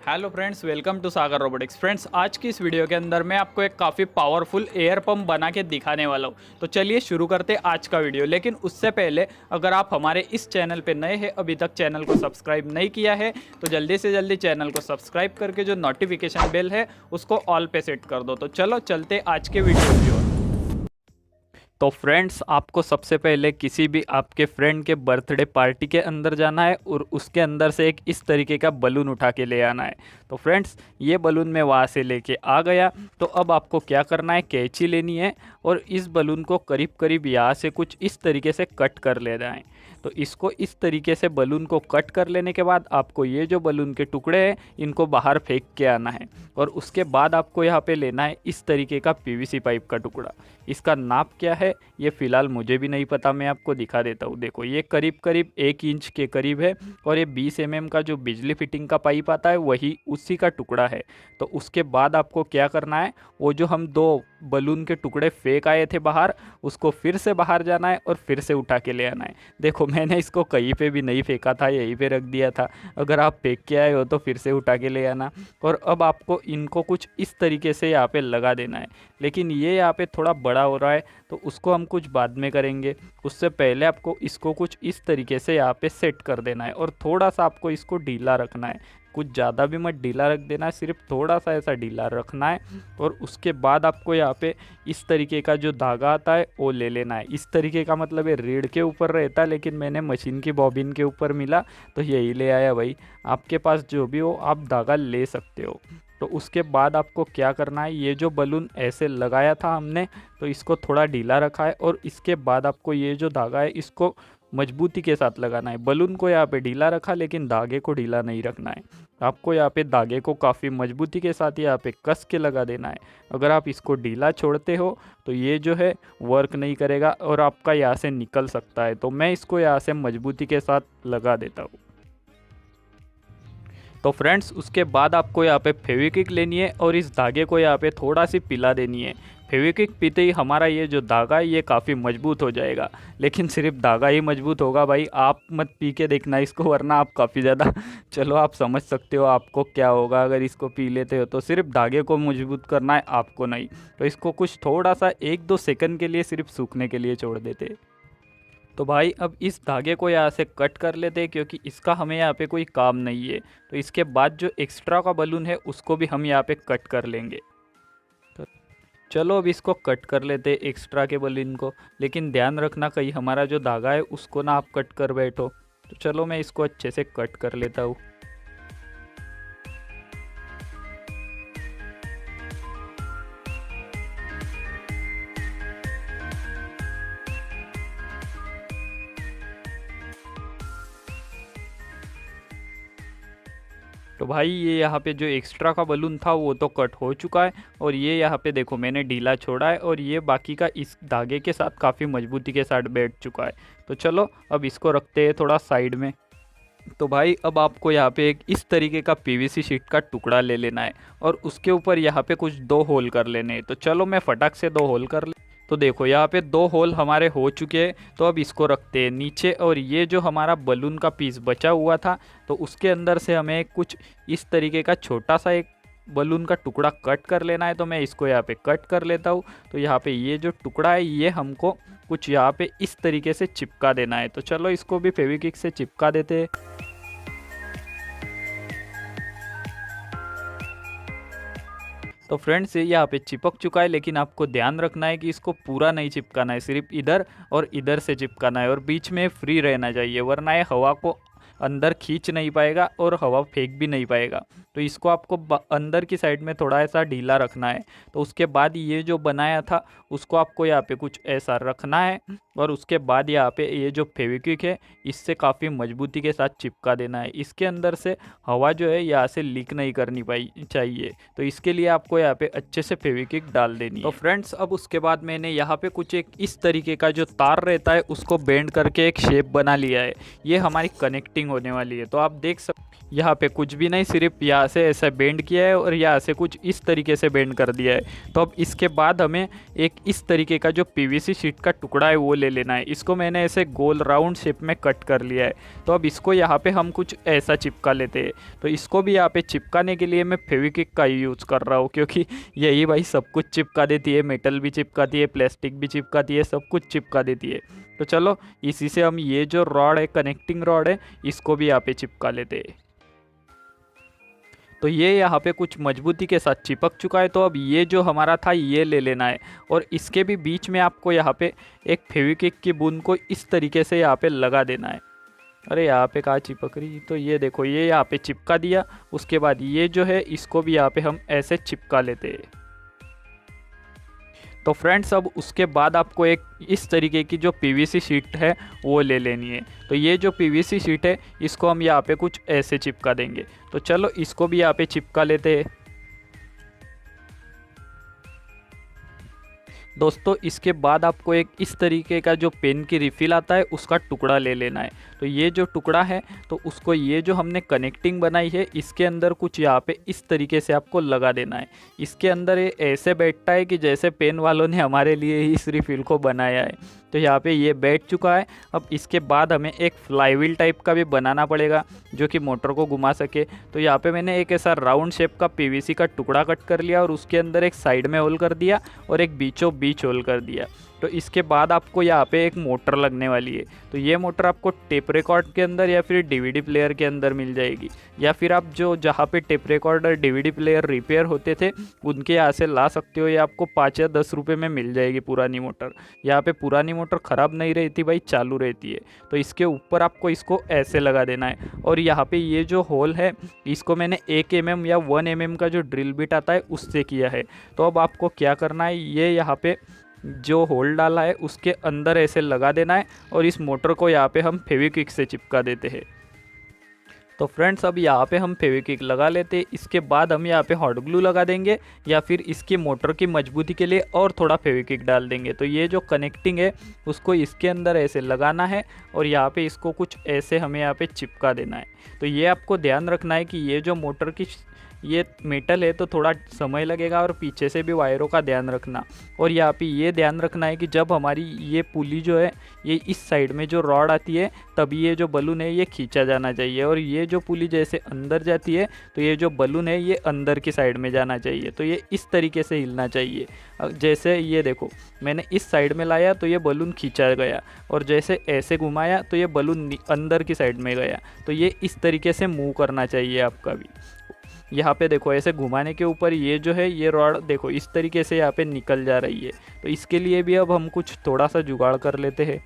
Hello friends, welcome to Sagar Robotics. Friends, आज की इस वीडियो के अंदर मैं आपको एक काफ़ी पावरफुल एयर पंप बना के दिखाने वाला हूँ। तो चलिए शुरू करते हैं आज का वीडियो। लेकिन उससे पहले अगर आप हमारे इस चैनल पे नए हैं, अभी तक चैनल को सब्सक्राइब नहीं किया है, तो जल्दी से जल्दी चैनल को सब्सक्राइब करके जो नोटिफिकेशन बेल है उसको ऑल पे सेट कर दो। तो चलो चलते आज के वीडियो की ओर। तो फ्रेंड्स, आपको सबसे पहले किसी भी आपके फ्रेंड के बर्थडे पार्टी के अंदर जाना है और उसके अंदर से एक इस तरीके का बलून उठा के ले आना है। तो फ्रेंड्स, ये बलून मैं वहाँ से लेके आ गया। तो अब आपको क्या करना है, कैंची लेनी है और इस बलून को करीब करीब यहाँ से कुछ इस तरीके से कट कर लेना है। तो इसको इस तरीके से बलून को कट कर लेने के बाद आपको ये जो बलून के टुकड़े हैं इनको बाहर फेंक के आना है। और उसके बाद आपको यहाँ पे लेना है इस तरीके का पीवीसी पाइप का टुकड़ा। इसका नाप क्या है ये फ़िलहाल मुझे भी नहीं पता, मैं आपको दिखा देता हूँ। देखो, ये करीब करीब 1 इंच के करीब है और ये 20 mm का जो बिजली फिटिंग का पाइप आता है वही उसी का टुकड़ा है। तो उसके बाद आपको क्या करना है, वो जो हम 2 बलून के टुकड़े फेंक आए थे बाहर, उसको फिर से बाहर जाना है और फिर से उठा के ले आना है। देखो, मैंने इसको कहीं पे भी नहीं फेंका था, यहीं पे रख दिया था। अगर आप फेंक के आए हो तो फिर से उठा के ले आना। और अब आपको इनको कुछ इस तरीके से यहाँ पे लगा देना है। लेकिन ये यहाँ पे थोड़ा बड़ा हो रहा है तो उसको हम कुछ बाद में करेंगे। उससे पहले आपको इसको कुछ इस तरीके से यहाँ पे सेट कर देना है और थोड़ा सा आपको इसको ढीला रखना है। कुछ ज़्यादा भी मत ढीला रख देना है, सिर्फ थोड़ा सा ऐसा ढीला रखना है। और उसके बाद आपको यहाँ पे इस तरीके का जो धागा आता है वो ले लेना है। इस तरीके का मतलब ये रीढ़ के ऊपर रहता है, लेकिन मैंने मशीन की बॉबिन के ऊपर मिला तो यही ले आया भाई। आपके पास जो भी हो आप धागा ले सकते हो। तो उसके बाद आपको क्या करना है, ये जो बलून ऐसे लगाया था हमने तो इसको थोड़ा ढीला रखा है और इसके बाद आपको ये जो धागा है इसको मजबूती के साथ लगाना है। बलून को यहाँ पे ढीला रखा लेकिन धागे को ढीला नहीं रखना है। आपको यहाँ पे धागे को काफ़ी मजबूती के साथ यहाँ पे कस के लगा देना है। अगर आप इसको ढीला छोड़ते हो तो ये जो है वर्क नहीं करेगा और आपका यहाँ से निकल सकता है। तो मैं इसको यहाँ से मजबूती के साथ लगा देता हूँ। तो फ्रेंड्स, उसके बाद आपको यहाँ पे फेविक्विक लेनी है और इस धागे को यहाँ पे थोड़ा सी पिला देनी है। फेविक्विक पीते ही हमारा ये जो धागा है ये काफ़ी मजबूत हो जाएगा। लेकिन सिर्फ धागा ही मजबूत होगा भाई, आप मत पी के देखना इसको, वरना आप काफ़ी ज़्यादा चलो आप समझ सकते हो आपको क्या होगा अगर इसको पी लेते हो। तो सिर्फ धागे को मजबूत करना है, आपको नहीं। तो इसको कुछ थोड़ा सा 1-2 सेकंड के लिए सिर्फ सूखने के लिए छोड़ देते। तो भाई अब इस धागे को यहाँ से कट कर लेते हैं क्योंकि इसका हमें यहाँ पे कोई काम नहीं है। तो इसके बाद जो एक्स्ट्रा का बलून है उसको भी हम यहाँ पे कट कर लेंगे। तो चलो अब इसको कट कर लेते हैं एक्स्ट्रा के बलून को। लेकिन ध्यान रखना कहीं हमारा जो धागा है उसको ना आप कट कर बैठो। तो चलो मैं इसको अच्छे से कट कर लेता हूँ। तो भाई ये यहाँ पे जो एक्स्ट्रा का बलून था वो तो कट हो चुका है और ये यहाँ पे देखो मैंने ढीला छोड़ा है और ये बाकी का इस धागे के साथ काफ़ी मजबूती के साथ बैठ चुका है। तो चलो अब इसको रखते हैं थोड़ा साइड में। तो भाई अब आपको यहाँ पे एक इस तरीके का पीवीसी शीट का टुकड़ा ले लेना है और उसके ऊपर यहाँ पे कुछ 2 होल कर लेने हैं। तो चलो मैं फटाक से 2 होल कर ले। तो देखो यहाँ पे 2 होल हमारे हो चुके हैं। तो अब इसको रखते हैं नीचे और ये जो हमारा बलून का पीस बचा हुआ था तो उसके अंदर से हमें कुछ इस तरीके का छोटा सा एक बलून का टुकड़ा कट कर लेना है। तो मैं इसको यहाँ पे कट कर लेता हूँ। तो यहाँ पे ये जो टुकड़ा है ये हमको कुछ यहाँ पे इस तरीके से चिपका देना है। तो चलो इसको भी फेविक्विक से चिपका देते हैं। तो फ्रेंड्स, ये यहाँ पे चिपक चुका है, लेकिन आपको ध्यान रखना है कि इसको पूरा नहीं चिपकाना है, सिर्फ इधर और इधर से चिपकाना है और बीच में फ्री रहना चाहिए, वरना ये हवा को अंदर खींच नहीं पाएगा और हवा फेंक भी नहीं पाएगा। तो इसको आपको अंदर की साइड में थोड़ा ऐसा ढीला रखना है। तो उसके बाद ये जो बनाया था उसको आपको यहाँ पे कुछ ऐसा रखना है और उसके बाद यहाँ पे ये जो फेविक्विक है इससे काफ़ी मजबूती के साथ चिपका देना है। इसके अंदर से हवा जो है यहाँ से लीक नहीं करनी चाहिए। तो इसके लिए आपको यहाँ पे अच्छे से फेविक्विक डाल देनी है। तो फ्रेंड्स, अब उसके बाद मैंने यहाँ पे कुछ एक इस तरीके का जो तार रहता है उसको बेंड करके एक शेप बना लिया है। ये हमारी कनेक्टिंग होने वाली है। तो आप देख सकते यहाँ पे कुछ भी नहीं, सिर्फ यहाँ से ऐसा बेंड किया है और यहाँ से कुछ इस तरीके से बेंड कर दिया है। तो अब इसके बाद हमें एक इस तरीके का जो पीवीसी शीट का टुकड़ा है वो ले लेना है। इसको मैंने ऐसे गोल राउंड शेप में कट कर लिया है। तो अब इसको यहाँ पे हम कुछ ऐसा चिपका लेते हैं। तो इसको भी यहाँ पे चिपकाने के लिए मैं फेविक्विक का ही यूज़ कर रहा हूँ, क्योंकि यही भाई सब कुछ चिपका देती है, मेटल भी चिपकाती है, प्लास्टिक भी चिपकाती है, सब कुछ चिपका देती है। तो चलो इसी से हम ये जो रॉड है, कनेक्टिंग रॉड है, इसको भी यहाँ पे चिपका लेते हैं। तो ये यहाँ पे कुछ मजबूती के साथ चिपक चुका है। तो अब ये जो हमारा था ये ले लेना है और इसके भी बीच में आपको यहाँ पे एक फेविक्विक की बूंद को इस तरीके से यहाँ पे लगा देना है। अरे यहाँ पे कहाँ चिपक रही, तो ये देखो ये यहाँ पे चिपका दिया। उसके बाद ये जो है इसको भी यहाँ पे हम ऐसे चिपका लेते हैं। तो फ्रेंड्स अब उसके बाद आपको एक इस तरीके की जो पीवीसी शीट है वो ले लेनी है। तो ये जो पीवीसी शीट है इसको हम यहाँ पे कुछ ऐसे चिपका देंगे। तो चलो इसको भी यहाँ पे चिपका लेते हैं। दोस्तों इसके बाद आपको एक इस तरीके का जो पेन की रिफ़िल आता है उसका टुकड़ा ले लेना है। तो ये जो टुकड़ा है तो उसको ये जो हमने कनेक्टिंग बनाई है इसके अंदर कुछ यहाँ पे इस तरीके से आपको लगा देना है। इसके अंदर ये ऐसे बैठता है कि जैसे पेन वालों ने हमारे लिए ही इस रिफ़िल को बनाया है। तो यहाँ पे ये बैठ चुका है। अब इसके बाद हमें एक फ्लाईव्हील टाइप का भी बनाना पड़ेगा जो कि मोटर को घुमा सके। तो यहाँ पे मैंने एक ऐसा राउंड शेप का पीवीसी का टुकड़ा कट कर लिया और उसके अंदर एक साइड में होल कर दिया और एक बीचों बीच होल कर दिया। तो इसके बाद आपको यहाँ पे एक मोटर लगने वाली है। तो ये मोटर आपको टेप रिकॉर्ड के अंदर या फिर डीवीडी प्लेयर के अंदर मिल जाएगी, या फिर आप जो जहाँ पे टेप रिकॉर्ड और डीवीडी प्लेयर रिपेयर होते थे उनके यहाँ से ला सकते हो। ये आपको 5 या 10 रुपये में मिल जाएगी पुरानी मोटर। यहाँ पे पुरानी मोटर ख़राब नहीं रहती भाई, चालू रहती है। तो इसके ऊपर आपको इसको ऐसे लगा देना है और यहाँ पे ये जो होल है इसको मैंने 1 mm या 1 mm का जो ड्रिल बिट आता है उससे किया है। तो अब आपको क्या करना है, ये यहाँ पे जो होल डाला है उसके अंदर ऐसे लगा देना है और इस मोटर को यहाँ पे हम फेविक्विक से चिपका देते हैं। तो फ्रेंड्स अब यहाँ पे हम फेविक्विक लगा लेते हैं। इसके बाद हम यहाँ पे हॉट ग्लू लगा देंगे या फिर इसकी मोटर की मजबूती के लिए और थोड़ा फेविक्विक डाल देंगे। तो ये जो कनेक्टिंग है उसको इसके अंदर ऐसे लगाना है और यहाँ पे इसको कुछ ऐसे हमें यहाँ पे चिपका देना है। तो ये आपको ध्यान रखना है कि ये जो मोटर की ये मेटल है तो थोड़ा समय लगेगा और पीछे से भी वायरों का ध्यान रखना। और यहाँ पे ये ध्यान रखना है कि जब हमारी ये पुली जो है ये इस साइड में जो रॉड आती है तभी ये जो बलून है ये खींचा जाना चाहिए, और ये जो पुली जैसे अंदर जाती है तो ये जो बलून है ये अंदर की साइड में जाना चाहिए। तो ये इस तरीके से हिलना चाहिए। जैसे ये देखो मैंने इस साइड में लाया तो ये बलून खींचा गया, और जैसे ऐसे घुमाया तो ये बलून अंदर की साइड में गया। तो ये इस तरीके से मूव करना चाहिए आपका भी। यहाँ पे देखो ऐसे घुमाने के ऊपर ये जो है ये रॉड देखो इस तरीके से यहाँ पे निकल जा रही है। तो इसके लिए भी अब हम कुछ थोड़ा सा जुगाड़ कर लेते हैं।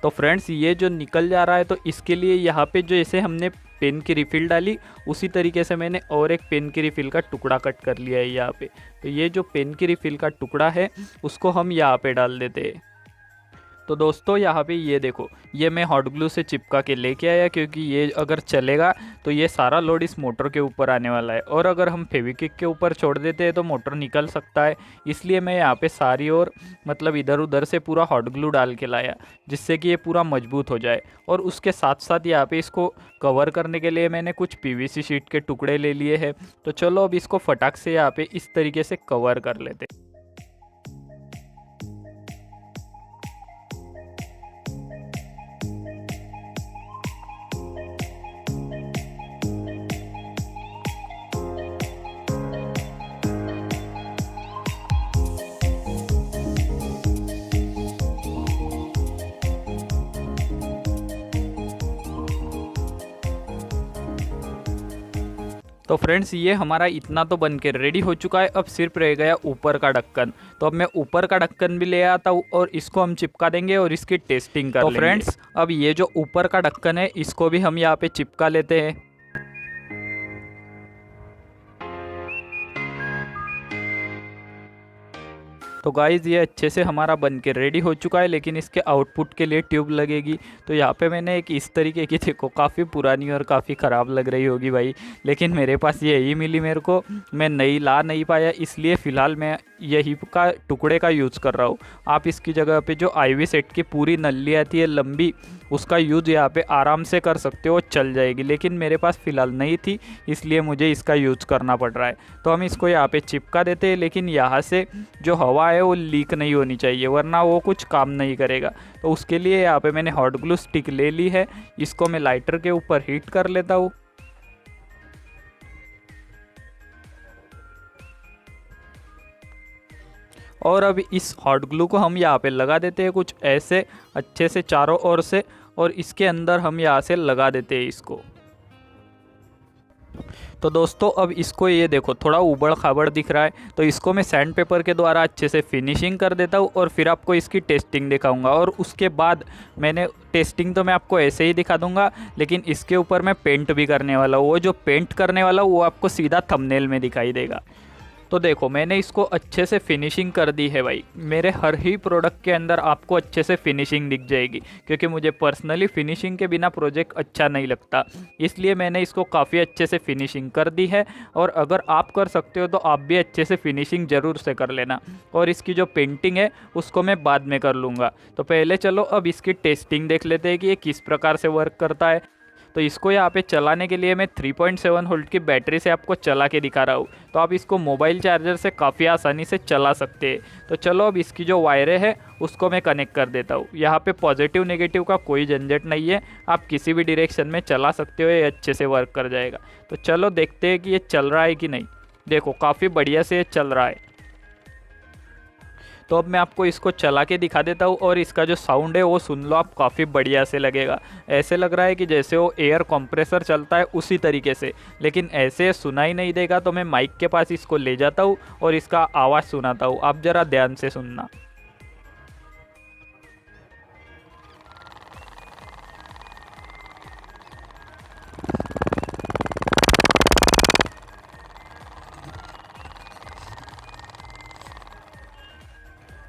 तो फ्रेंड्स ये जो निकल जा रहा है तो इसके लिए यहाँ पे जो जैसे हमने पेन की रिफ़िल डाली उसी तरीके से मैंने और एक पेन की रिफ़िल का टुकड़ा कट कर लिया है यहाँ पे। तो ये जो पेन की रिफ़िल का टुकड़ा है उसको हम यहाँ पे डाल देते हैं। तो दोस्तों यहाँ पे ये देखो ये मैं हॉट ग्लू से चिपका के लेके आया, क्योंकि ये अगर चलेगा तो ये सारा लोड इस मोटर के ऊपर आने वाला है, और अगर हम फेविक्विक के ऊपर छोड़ देते हैं तो मोटर निकल सकता है। इसलिए मैं यहाँ पे सारी ओर मतलब इधर उधर से पूरा हॉट ग्लू डाल के लाया जिससे कि ये पूरा मजबूत हो जाए। और उसके साथ साथ यहाँ पे इसको कवर करने के लिए मैंने कुछ पीवीसी शीट के टुकड़े ले लिए हैं। तो चलो अब इसको फटाक से यहाँ पे इस तरीके से कवर कर लेते हैं। तो फ्रेंड्स ये हमारा इतना तो बन के रेडी हो चुका है। अब सिर्फ रह गया ऊपर का ढक्कन। तो अब मैं ऊपर का ढक्कन भी ले आता हूँ और इसको हम चिपका देंगे और इसकी टेस्टिंग कर लेंगे। तो फ्रेंड्स अब ये जो ऊपर का ढक्कन है इसको भी हम यहाँ पे चिपका लेते हैं। तो गाइज़ ये अच्छे से हमारा बन के रेडी हो चुका है, लेकिन इसके आउटपुट के लिए ट्यूब लगेगी। तो यहाँ पे मैंने एक इस तरीके की, देखो काफ़ी पुरानी और काफ़ी ख़राब लग रही होगी भाई, लेकिन मेरे पास ये ही मिली मेरे को, मैं नई ला नहीं पाया, इसलिए फ़िलहाल मैं यही का टुकड़े का यूज़ कर रहा हूँ। आप इसकी जगह पे जो आईवी सेट की पूरी नल्ली आती है लंबी, उसका यूज़ यहाँ पे आराम से कर सकते हो, चल जाएगी। लेकिन मेरे पास फ़िलहाल नहीं थी, इसलिए मुझे इसका यूज़ करना पड़ रहा है। तो हम इसको यहाँ पे चिपका देते हैं, लेकिन यहाँ से जो हवा है वो लीक नहीं होनी चाहिए, वरना वो कुछ काम नहीं करेगा। तो उसके लिए यहाँ पे मैंने हॉट ग्लू स्टिक ले ली है, इसको मैं लाइटर के ऊपर हीट कर लेता हूँ। और अब इस हॉट ग्लू को हम यहाँ पे लगा देते हैं कुछ ऐसे अच्छे से चारों ओर से, और इसके अंदर हम यहाँ से लगा देते हैं इसको। तो दोस्तों अब इसको ये देखो थोड़ा उबड़ खाबड़ दिख रहा है, तो इसको मैं सैंड पेपर के द्वारा अच्छे से फिनिशिंग कर देता हूँ और फिर आपको इसकी टेस्टिंग दिखाऊंगा। और उसके बाद मैंने टेस्टिंग तो मैं आपको ऐसे ही दिखा दूंगा, लेकिन इसके ऊपर मैं पेंट भी करने वाला हूँ। वो जो पेंट करने वाला हूँ वो आपको सीधा थंबनेल में दिखाई देगा। तो देखो मैंने इसको अच्छे से फिनिशिंग कर दी है भाई। मेरे हर ही प्रोडक्ट के अंदर आपको अच्छे से फिनिशिंग दिख जाएगी, क्योंकि मुझे पर्सनली फिनिशिंग के बिना प्रोजेक्ट अच्छा नहीं लगता, इसलिए मैंने इसको काफ़ी अच्छे से फिनिशिंग कर दी है। और अगर आप कर सकते हो तो आप भी अच्छे से फिनिशिंग ज़रूर से कर लेना। और इसकी जो पेंटिंग है उसको मैं बाद में कर लूँगा। तो पहले चलो अब इसकी टेस्टिंग देख लेते हैं कि ये किस प्रकार से वर्क करता है। तो इसको यहाँ पे चलाने के लिए मैं 3.7 वोल्ट की बैटरी से आपको चला के दिखा रहा हूँ। तो आप इसको मोबाइल चार्जर से काफ़ी आसानी से चला सकते हैं। तो चलो अब इसकी जो वायरें है उसको मैं कनेक्ट कर देता हूँ। यहाँ पे पॉजिटिव नेगेटिव का कोई झंझट नहीं है, आप किसी भी डायरेक्शन में चला सकते हो, ये अच्छे से वर्क कर जाएगा। तो चलो देखते हैं कि ये चल रहा है कि नहीं। देखो काफ़ी बढ़िया से ये चल रहा है। तो अब मैं आपको इसको चला के दिखा देता हूँ, और इसका जो साउंड है वो सुन लो आप, काफ़ी बढ़िया से लगेगा। ऐसे लग रहा है कि जैसे वो एयर कंप्रेसर चलता है उसी तरीके से, लेकिन ऐसे सुनाई नहीं देगा। तो मैं माइक के पास इसको ले जाता हूँ और इसका आवाज़ सुनाता हूँ, आप ज़रा ध्यान से सुनना।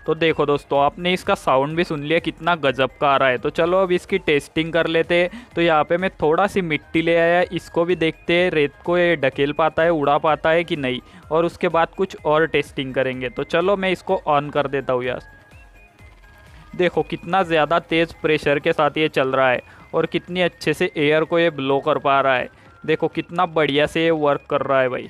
तो देखो दोस्तों आपने इसका साउंड भी सुन लिया, कितना गजब का आ रहा है। तो चलो अब इसकी टेस्टिंग कर लेते हैं। तो यहाँ पे मैं थोड़ा सी मिट्टी ले आया, इसको भी देखते हैं रेत को ये ढकेल पाता है, उड़ा पाता है कि नहीं, और उसके बाद कुछ और टेस्टिंग करेंगे। तो चलो मैं इसको ऑन कर देता हूँ यार। देखो कितना ज़्यादा तेज़ प्रेशर के साथ ये चल रहा है, और कितनी अच्छे से एयर को ये ब्लो कर पा रहा है। देखो कितना बढ़िया से ये वर्क कर रहा है भाई।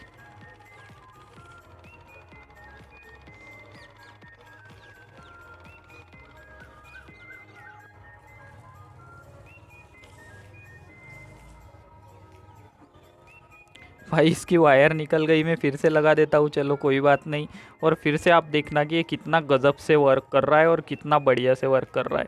भाई इसकी वायर निकल गई, मैं फिर से लगा देता हूँ, चलो कोई बात नहीं। और फिर से आप देखना कि ये कितना गज़ब से वर्क कर रहा है और कितना बढ़िया से वर्क कर रहा है।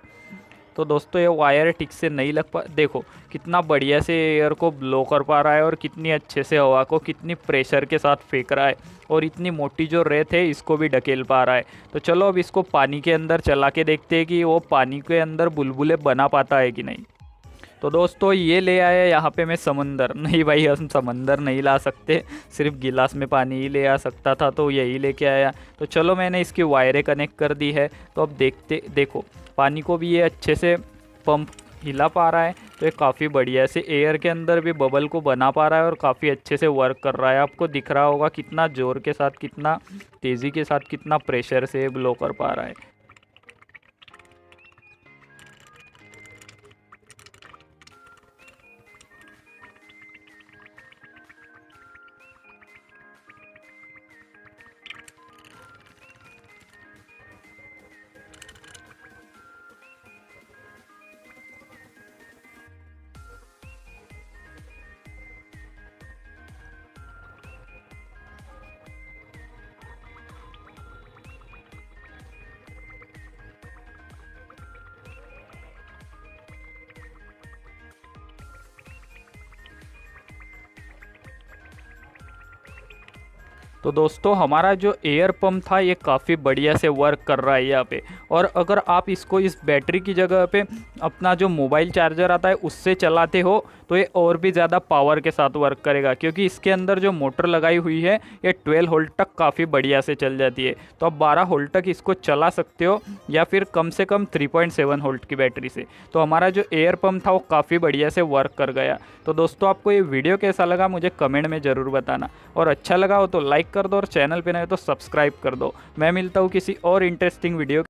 तो दोस्तों ये वायर ठीक से नहीं लग पा, देखो कितना बढ़िया से एयर को ब्लो कर पा रहा है, और कितनी अच्छे से हवा को कितनी प्रेशर के साथ फेंक रहा है, और इतनी मोटी जो रेत है इसको भी ढकेल पा रहा है। तो चलो अब इसको पानी के अंदर चला के देखते हैं कि वो पानी के अंदर बुलबुले बना पाता है कि नहीं। तो दोस्तों ये ले आया यहाँ पे मैं समंदर, नहीं भाई हम समंदर नहीं ला सकते, सिर्फ गिलास में पानी ही ले आ सकता था, तो यही लेके आया। तो चलो मैंने इसकी वायरें कनेक्ट कर दी है। तो अब देखो पानी को भी ये अच्छे से पंप हिला पा रहा है। तो ये काफ़ी बढ़िया से एयर के अंदर भी बबल को बना पा रहा है, और काफ़ी अच्छे से वर्क कर रहा है। आपको दिख रहा होगा कितना ज़ोर के साथ, कितना तेज़ी के साथ, कितना प्रेशर से ब्लो कर पा रहा है। तो दोस्तों हमारा जो एयर पंप था ये काफ़ी बढ़िया से वर्क कर रहा है यहाँ पे। और अगर आप इसको इस बैटरी की जगह पे अपना जो मोबाइल चार्जर आता है उससे चलाते हो तो ये और भी ज़्यादा पावर के साथ वर्क करेगा, क्योंकि इसके अंदर जो मोटर लगाई हुई है ये 12 वोल्ट तक काफ़ी बढ़िया से चल जाती है। तो आप 12 वोल्ट तक इसको चला सकते हो, या फिर कम से कम 3.7 वोल्ट की बैटरी से। तो हमारा जो एयर पंप था वो काफ़ी बढ़िया से वर्क कर गया। तो दोस्तों आपको ये वीडियो कैसा लगा मुझे कमेंट में ज़रूर बताना, और अच्छा लगा हो तो लाइक लाइक कर दो और चैनल पे नए हो तो सब्सक्राइब कर दो। मैं मिलता हूँ किसी और इंटरेस्टिंग वीडियो